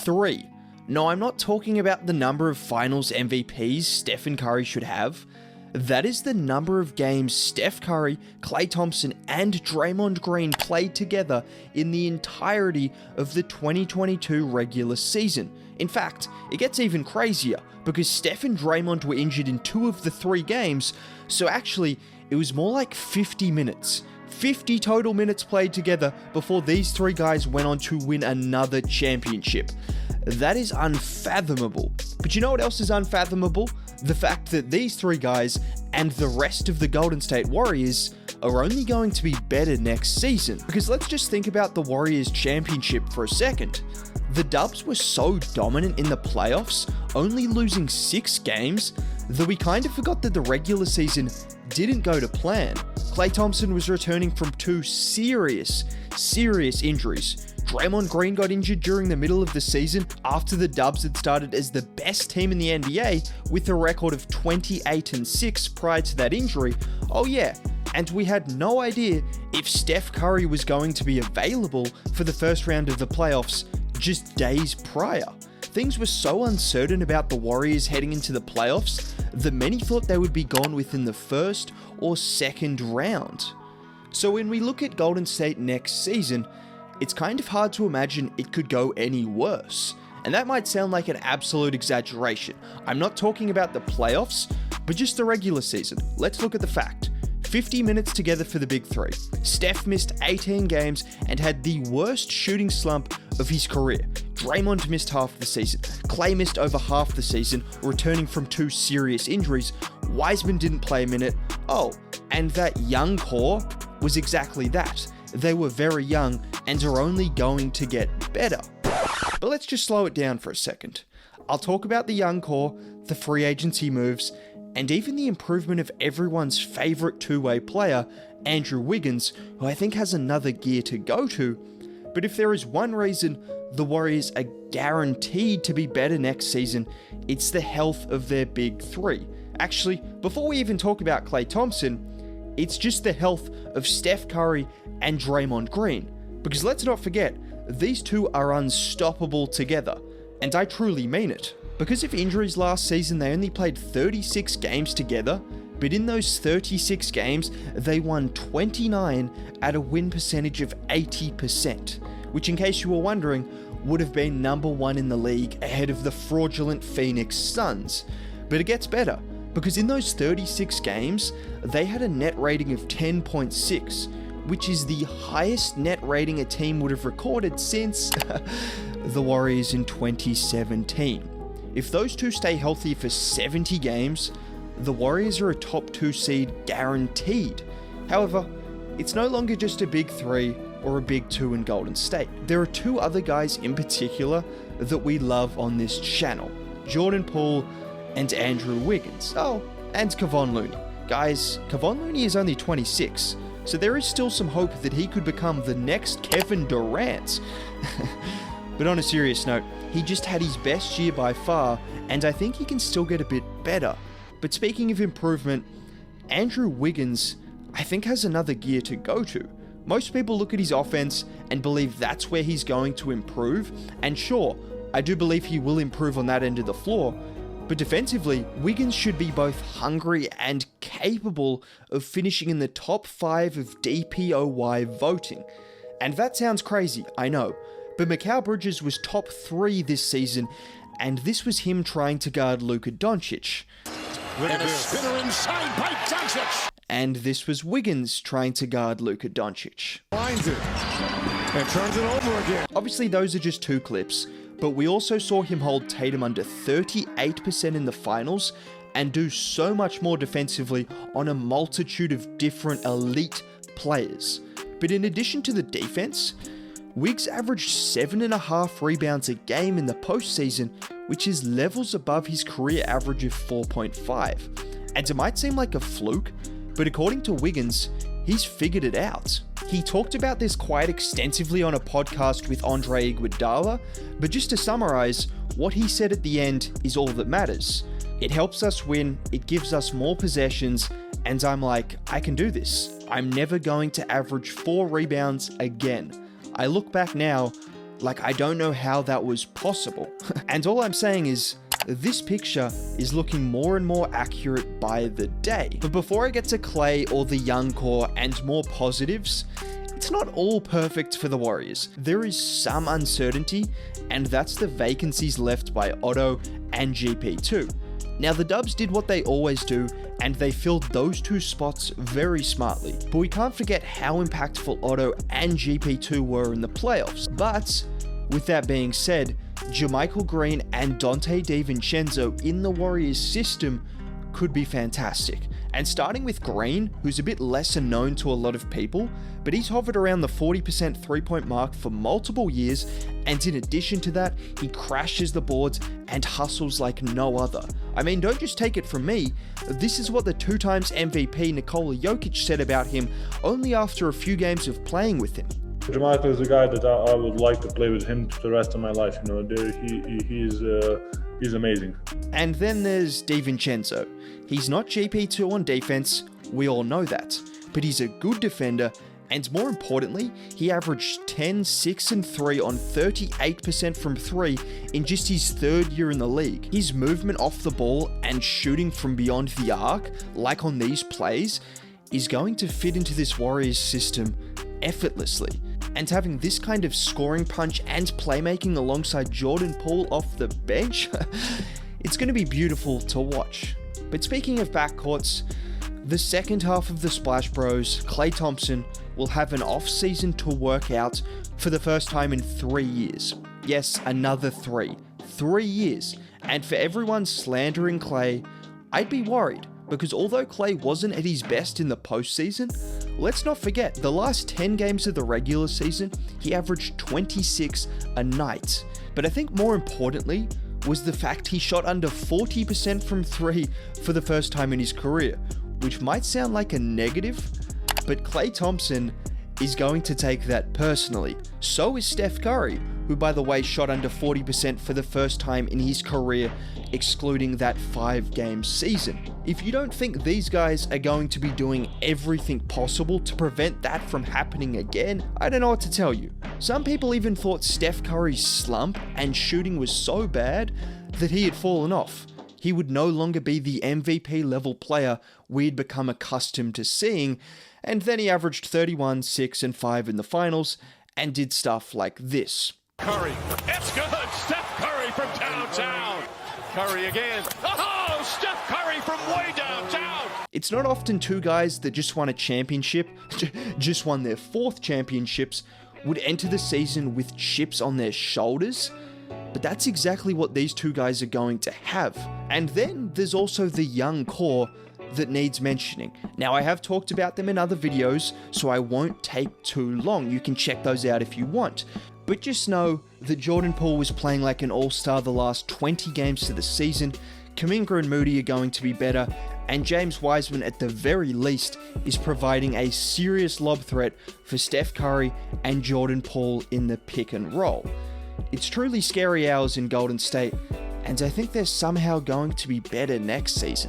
3. No, I'm not talking about the number of finals MVPs Stephen Curry should have. That is the number of games Steph Curry, Klay Thompson, and Draymond Green played together in the entirety of the 2022 regular season. In fact, it gets even crazier because Steph and Draymond were injured in 2 of the 3 games, so actually, it was more like 50 minutes. 50 total minutes played together before these 3 guys went on to win another championship. That is unfathomable. But you know what else is unfathomable? The fact that these 3 guys and the rest of the Golden State Warriors are only going to be better next season. Because let's just think about the Warriors championship for a second. The Dubs were so dominant in the playoffs, only losing 6 games, that we kind of forgot that the regular season didn't go to plan. Klay Thompson was returning from 2 serious injuries. Draymond Green got injured during the middle of the season after the Dubs had started as the best team in the NBA with a record of 28-6 prior to that injury. Oh yeah, and we had no idea if Steph Curry was going to be available for the first round of the playoffs just days prior. Things were so uncertain about the Warriors heading into the playoffs that many thought they would be gone within the first or second round. So when we look at Golden State next season, it's kind of hard to imagine it could go any worse. And that might sound like an absolute exaggeration. I'm not talking about the playoffs, but just the regular season. Let's look at the fact. 50 minutes together for the big 3. Steph missed 18 games and had the worst shooting slump of his career. Draymond missed half the season. Klay missed over half the season, returning from 2 serious injuries. Wiseman didn't play a minute. Oh, and that young core was exactly that. They were very young and are only going to get better. But let's just slow it down for a second. I'll talk about the young core, the free agency moves, and even the improvement of everyone's favourite 2-way player, Andrew Wiggins, who I think has another gear to go to. But if there is one reason the Warriors are guaranteed to be better next season, it's the health of their big 3. Actually, before we even talk about Klay Thompson, it's just the health of Steph Curry and Draymond Green. Because let's not forget, these 2 are unstoppable together. And I truly mean it. Because of injuries last season, they only played 36 games together, but in those 36 games, they won 29 at a win percentage of 80%, which in case you were wondering, would have been number 1 in the league ahead of the fraudulent Phoenix Suns. But it gets better, because in those 36 games, they had a net rating of 10.6, which is the highest net rating a team would have recorded since the Warriors in 2017. If those 2 stay healthy for 70 games, the Warriors are a top 2 seed guaranteed. However, it's no longer just a big 3 or a big 2 in Golden State. There are 2 other guys in particular that we love on this channel, Jordan Poole and Andrew Wiggins. Oh, and Kevon Looney. Guys, Kevon Looney is only 26, so there is still some hope that he could become the next Kevin Durant. But on a serious note, he just had his best year by far, and I think he can still get a bit better. But speaking of improvement, Andrew Wiggins, I think, has another gear to go to. Most people look at his offense and believe that's where he's going to improve, and sure, I do believe he will improve on that end of the floor, but defensively, Wiggins should be both hungry and capable of finishing in the top 5 of DPOY voting. And that sounds crazy, I know, but Mikal Bridges was top 3 this season, and this was him trying to guard Luka Doncic. And a spinner inside by Doncic. And this was Wiggins trying to guard Luka Doncic. Finds it and turns it over again. Obviously, those are just 2 clips, but we also saw him hold Tatum under 38% in the finals and do so much more defensively on a multitude of different elite players. But in addition to the defense, Wiggs averaged 7.5 rebounds a game in the postseason, which is levels above his career average of 4.5. And it might seem like a fluke, but according to Wiggins, he's figured it out. He talked about this quite extensively on a podcast with Andre Iguodala, but just to summarize, what he said at the end is all that matters. It helps us win, it gives us more possessions, and I'm like, I can do this. I'm never going to average 4 rebounds again. I look back now, Like, I don't know how that was possible. And all I'm saying is, this picture is looking more and more accurate by the day. But before I get to Klay or the young core and more positives, it's not all perfect for the Warriors. There is some uncertainty, and that's the vacancies left by Otto and GP2. Now, the Dubs did what they always do, and they filled those two spots very smartly. But we can't forget how impactful Otto and GP2 were in the playoffs. But with that being said, JaMychal Green and Donte DiVincenzo in the Warriors system could be fantastic. And starting with Green, who's a bit lesser known to a lot of people, but he's hovered around the 40% three-point mark for multiple years, and in addition to that, he crashes the boards and hustles like no other. I mean, don't just take it from me, this is what the 2-times MVP Nikola Jokic said about him only after a few games of playing with him. JaMychal is a guy that I would like to play with him for the rest of my life. You know, he's amazing. And then there's DiVincenzo. He's not GP2 on defense, we all know that, but he's a good defender, and more importantly, he averaged 10, 6, and 3 on 38% from 3 in just his third year in the league. His movement off the ball and shooting from beyond the arc, like on these plays, is going to fit into this Warriors system effortlessly. And having this kind of scoring punch and playmaking alongside Jordan Poole off the bench, it's going to be beautiful to watch. But speaking of backcourts, the second half of the Splash Bros, Klay Thompson, will have an off-season to work out for the first time in 3 years. Yes, another 3. 3 years. And for everyone slandering Klay, I'd be worried, because although Klay wasn't at his best in the postseason, let's not forget, the last 10 games of the regular season, he averaged 26 a night. But I think more importantly was the fact he shot under 40% from 3 for the first time in his career, which might sound like a negative, but Klay Thompson is going to take that personally. So is Steph Curry, who by the way shot under 40% for the first time in his career, excluding that 5-game season. If you don't think these guys are going to be doing everything possible to prevent that from happening again, I don't know what to tell you. Some people even thought Steph Curry's slump and shooting was so bad that he had fallen off. He would no longer be the MVP level player we'd become accustomed to seeing, and then he averaged 31, 6, and 5 in the finals, and did stuff like this. Curry, it's good! Steph Curry from downtown! Curry again. Oh, Steph Curry from way downtown! It's not often two guys that just won a championship, just won their 4th championships, would enter the season with chips on their shoulders, but that's exactly what these two guys are going to have. And then there's also the young core that needs mentioning. Now, I have talked about them in other videos, so I won't take too long. You can check those out if you want. But just know that Jordan Poole was playing like an all-star the last 20 games of the season, Kuminga and Moody are going to be better, and James Wiseman at the very least is providing a serious lob threat for Steph Curry and Jordan Poole in the pick and roll. It's truly scary hours in Golden State, and I think they're somehow going to be better next season.